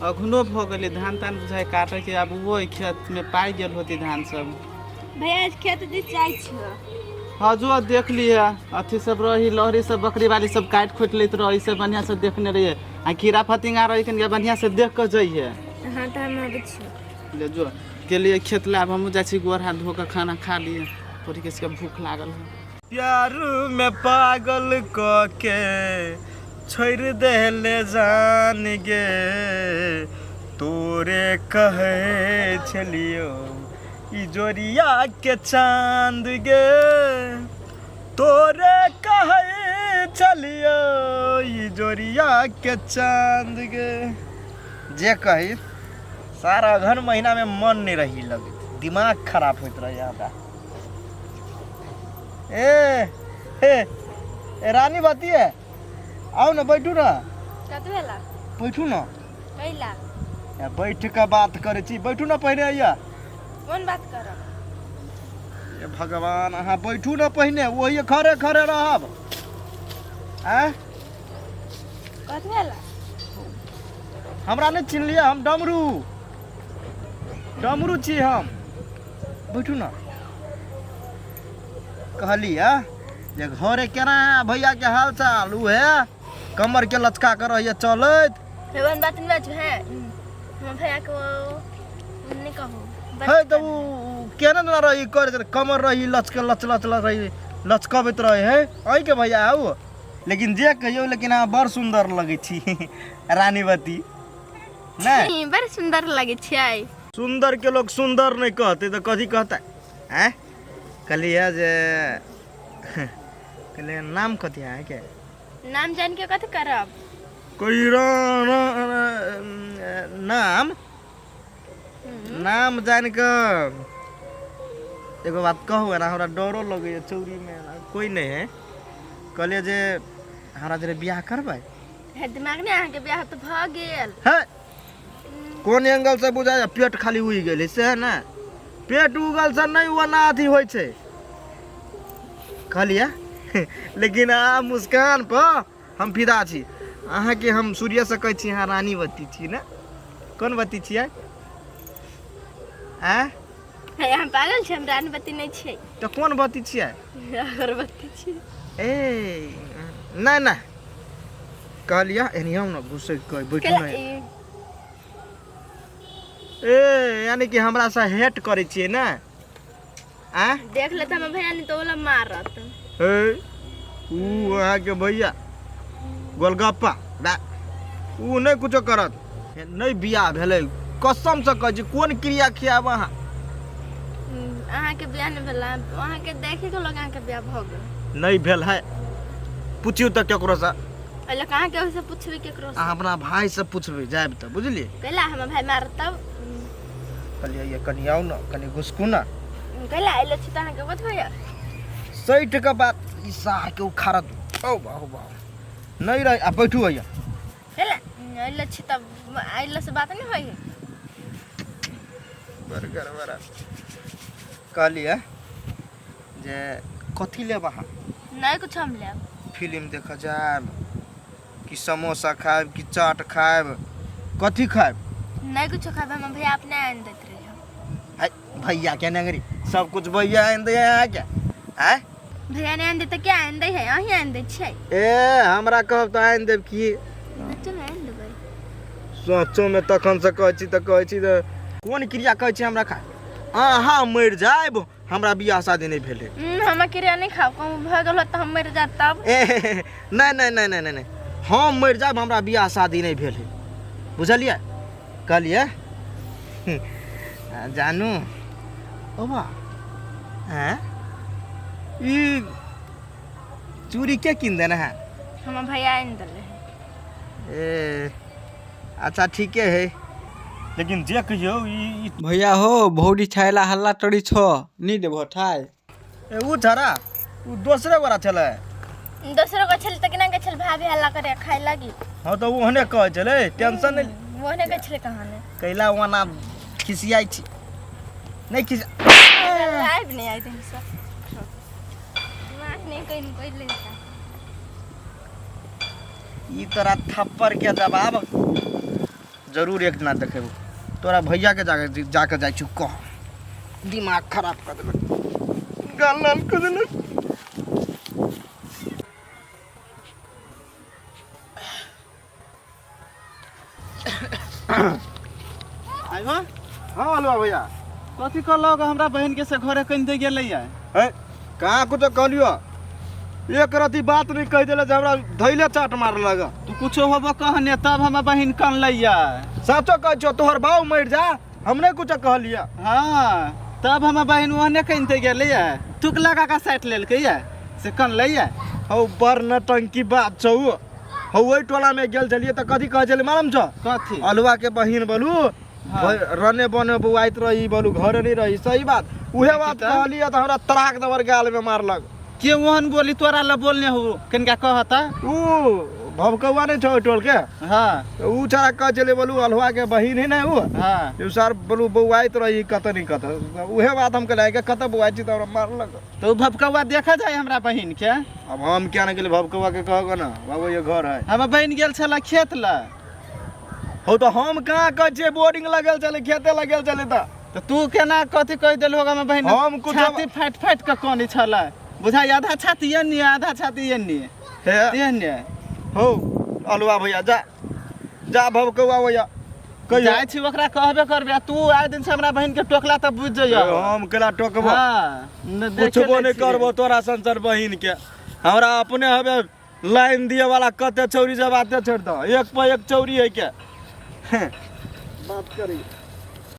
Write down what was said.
अखनो भ गेलै धान तान बुझाइ काटे के अब वो खेत में पाई गेल होती धान सब। भैया आज खेत दिस जाइ छ। हाँ जो देख लिया अथी सब रही लहरी सब बकरी वाली सब काट खोट लेत रही सब बढ़िया से देखने रहिए आ कीड़ा फतिंगा रही कन बढ़िया से देख के जाइए। हाँ तो हम आबै छी। ले जो के लिए खेत लाब हम जाइ छी गोर हाथ धो के खाना खा लिए थोड़ी किसी के भूख लागल है। प्यार में पागल क के छोड़ देले जान गे तोरे कहे छलियो ई जोरिया के चांद गे तोरे कहे चलियो ई जोरिया के चांद गे। जे कही सारा घर महीना में मन नहीं रही लगे दिमाग खराब होत रहे हमरा। ए रानी बाती है आओ ना बैठू ना। कतवेला बैठू ना कैला बैठ के बात करे छी बैठू ना पहले आइया। कौन बात करब? ये भगवान अहाँ बैठू ना पहले वही खड़े खड़े रहब। कतवेला हमरा नहीं चिन्ह लिया हम डमरू छी हम। बैठू ना कहलिया जे घरे केना भैया के हाल चाल उ है कमर के लचका कर रही चलत हेवन बात नहीं है हम भैया को नहीं कहू है तो केना ना रही कर कमर रही लचके लच रही लचकबैत रहे है आई के भैया आओ। लेकिन जे कहियो लेकिन अहाँ बड़ सुंदर लगे छी रानीवती नहीं बड़ सुंदर लगे छै। सुंदर के लोग सुंदर नहीं कहते तो कथी कहता है? कहलिए जे कहलिए नाम कथी है के नाम जान के कथी करब? कोई नाम जान के एगो बात कहू ना हमरा डरो लगे चौरी में कोई नहीं है। कहलिए जे हमरा जरे बियाह करबै है दिमाग ने अहाँ के बियाह तो भ गेल है कोन एंगल से बुझाय पेट खाली उइ गेलै से है ना पेट उगल से नहीं वो ना अथी होइ छै कहलिए। लेकिन आ मुस्कान पर हम फिदा छी अहाँ के हम सूर्य से कहै छी अहाँ रानीवती छी ना कौन बत्ती छियै? हम पागल छी हम रानीवती नहीं छी तो कौन बत्ती छियै? अगरबत्ती छी। ए ना ना कहलिया एनियो ना घुसे कोई बैठो ना। ए यानी कि हमरा से हेट करे छियै ना देख ले हम भैया ने तो वाला मारत ए ऊ अहाँ के भैया गोलगप्पा बा ऊ नहीं कुछो करत नहीं बियाह भेलै कसम से कहै छी कोन क्रिया खियाब अहाँ के बियाह नहीं भेला अहाँ के देखे के लोग अहाँ के बियाह भ गेल नहीं भेल है पूछियो त केकरो से अले कहां के से पूछबे केकरो से? अपना भाई से पूछबे जाब त बुझलिए कैला हम भाई मारत कहलिए ये कनी आओ ना कनी घुसकू ना कैला आइले छी त अहाँ के बत भैया सैठ के बात ई साह के उखाड़त ओ बा नहीं रह आ बैठू भैया कैला आइले छी त आइले से बात नहीं होई बर्गर बरा कहलिए जे कथी लेब अहाँ? नहीं कुछ हम लेब फिल्म देख जाब कि समोसा खाएब कि चाट खाएब कथी खाएब? नहीं कुछ खाब हम भैया अपने आन देत रहे भैया क्या नगरी सब कुछ भैया आन दे यहाँ क्या है भैया ने आन दे त क्या आन दे है अही आन दे छै ए हमरा कहब त आन देब की चल आन देबै सोचो में तखन से कहै छी त कोन क्रिया कहै छी हमरा खा अहाँ मर जाएब हमरा बियाह शादी नहीं भेले हम क्रिया नहीं खाब कहूं भ गेल त हम मर जात तब नहीं हम मर जाएब हमरा बियाह शादी नहीं भेले बुझलिए कहलिए जानू ओबा हैं ई चूड़ी के किन देना है? हम भैया आन देले ए अच्छा ठीक है लेकिन जे कहियो ई भैया हो भौडी छायला हल्ला टड़ी छ नी देबो ठाय ए उ छरा उ दूसरे वाला चले दूसरे को छल तक ना के छल भाभी हल्ला करे खाए लगी हां तो ओहने कह चले टेंशन नहीं वो ने के छल कहां ने कैला वाना खिसियाई छी नहीं खिस लाइव नहीं आई दिन सब दिमाग नहीं कोई लेता ई तोरा थप्पड़ के जवाब जरूर एक ना देखेबो तोरा भैया के जाके जाइ छु कह दिमाग खराब कर देलक गाल लाल कर देलक आइबा हां हलवा भैया कथी कहलक हमरा बहन के से घरे कइन दे गेलै है कहाँ कुछ कहलियो एक रती बात नहीं कह दिले हमरा धैले चाट मार लगा तू कुछो होबो कहने तब हम बहन कन लैया सचो कह छो तोहर बाऊ मर जा हमने कुछ कहलिया हां तब हम बहन ओहने कइन दे गेलै है तुक लगा का साइट लेलकै है से कन लैया हौ बर नटंकी बात छौ हौ ओइ टोला में गेल छलिए त कथी कह छले मालूम छ कथी अलवा के बहिन बोलू रने बने बुआइत रही बोलू घर नहीं रही सही बात उहे बात कहलिए त हमरा तराक दबर गाल में मारलक के ओहन बोली तोरा ल बोलने हो कनका कहता ऊ भवकवा ने छो टोल के हां ऊ छरा कह चले बोलू अलवा के बहिन है ना ऊ हां उ सर बोलू बुआइत रही कत नहीं कत उहे बात हम कहले के कत बुआइत छी त हमरा मारलक तो भवकवा देखा जाए हमरा बहिन के अब हम क्या न गेले भवकवा के कहगो ना बाबू ये घर है हम बहिन गेल छला खेत ला हो तो हम कहाँ कह छे बोर्डिंग लगल चले खेते लगल चले त तू केना कथि कह देल होगा हम बहिन हम कुछ छाती फाट फाट के कोनी छला बुझा आधा छाती ये नहीं आधा छाती ये नहीं है ने हो अलवा भैया जा भवकवा भैया कह जाय छी ओकरा कहबे करबे तू आइ दिन से हमरा बहिन के टोकला त बुझ जइयो हम केला टोकबो हां कुछबो नहीं करबो तोरा संसार बहिन के हमरा अपने हबे लाइन दिए वाला कते चौरी जब आते छोड़ दो एक पे एक चौरी है के बात करी